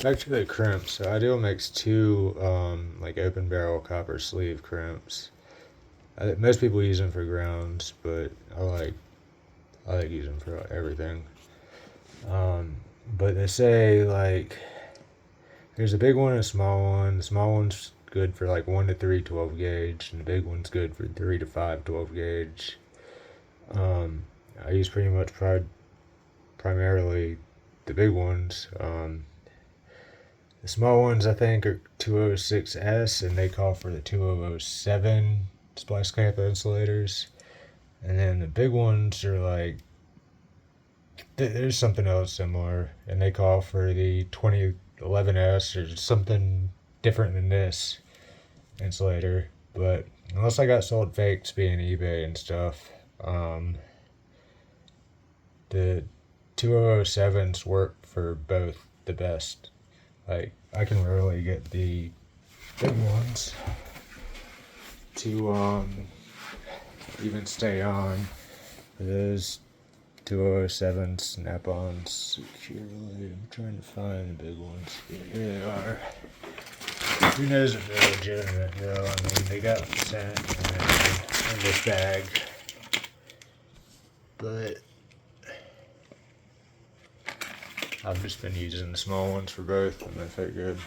back to the crimps. So Ideal makes two like open barrel copper sleeve crimps. Most people use them for grounds, but I like using them for everything. Um, but they say like there's a big one and a small one. The small one's good for like 1 to 3 12 gauge, and the big one's good for 3 to 5 12 gauge. Um, I use pretty much primarily the big ones. The small ones I think are 206S, and they call for the 2007 splice clamp insulators. And then the big ones are like there's something else similar, and they call for the 2011S or something different than this insulator. But unless I got sold fakes being eBay and stuff, the 2007s work for both the best. Like I can rarely get the big ones to even stay on. Those 207 snap-ons securely. I'm trying to find the big ones. Here they are. Who knows if they're legitimate though? I mean, they got sent in this bag, but I've just been using the small ones for both, and they fit good.